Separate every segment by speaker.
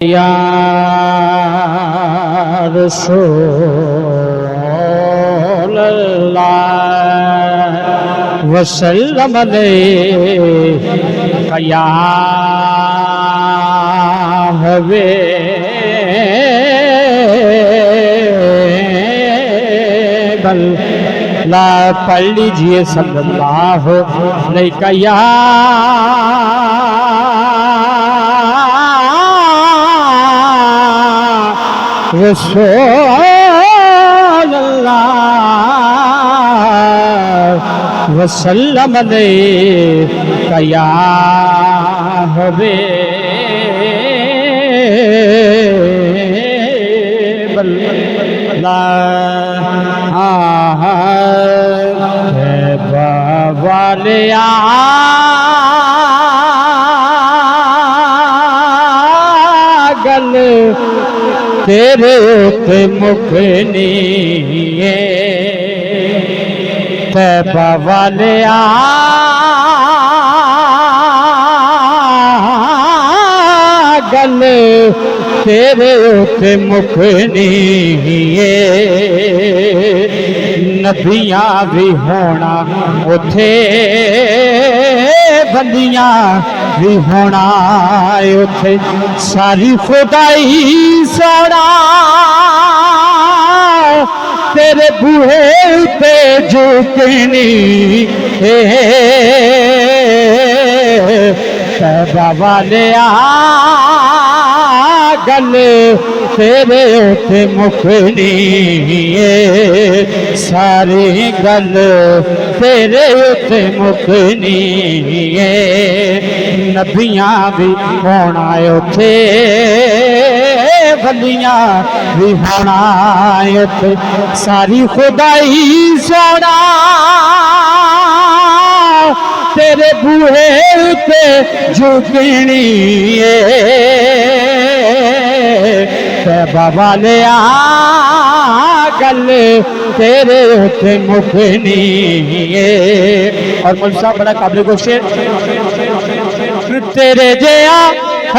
Speaker 1: या रसूल अल्लाह वसल्लम अलैका या हबीब अल्लाह। पढ़ लीजिए सल्लल्लाहु अलैका या रसूल अल्लाह वसल्लम अलैका या हबीब अल्लाह। वाले गल तेरे ते मुखनी तैबा वाले गल तेरे ते मुखनी नबियां भी होना उथे बंदियां भी होना उथे सारी खुदाई सोना तेरे बूहे उते झुकनी तैबा वाले गल तेरे उते मुखनी सारी गल तेरे उते मुखनी नबियां भी होना उथे वलियां भी होना उथे सारी खुदाई सोना तेरे बूहे उते झुकनी तैबा वाले गल तेरे उते मुखनी। और मौलवी साहब बड़ा काबिल गोशेर तेरे जया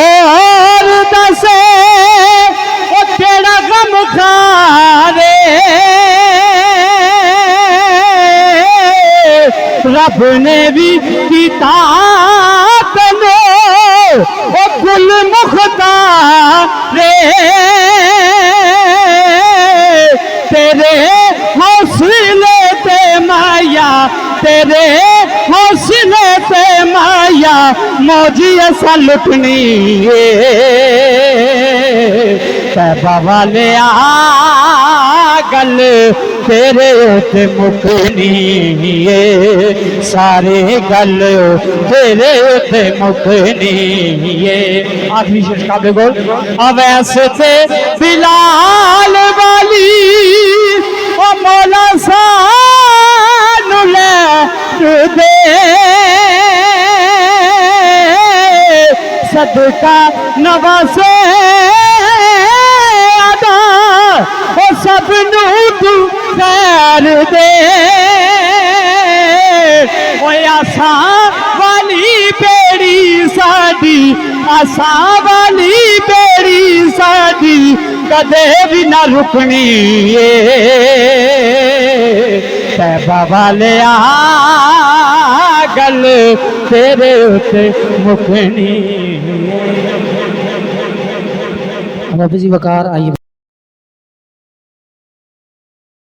Speaker 1: और दसे ओ केड़ा गम खारे रब ने भी कीता तने ओ गुल मुख्तारे तेरे हौसले पे माया तेरे हौसले पे माया मौजी ऐसा लुटनी तैबा वाले गल तेरे उते मुखनी सारे गल तेरे उते मुखनी। आखिरी शेष काबे गोल अवैसे थे बिलाल वाली ओ मौला सानू ले दे सदका नवासे अदा ओ सब नू तू खैर दे ओ आसा वाली बेड़ी साडी आसा वाली बेड़ी साडी कदे भी ना रुकनी तैबा वाले गल तेरे उते मुकनी। रब जी वकार आई।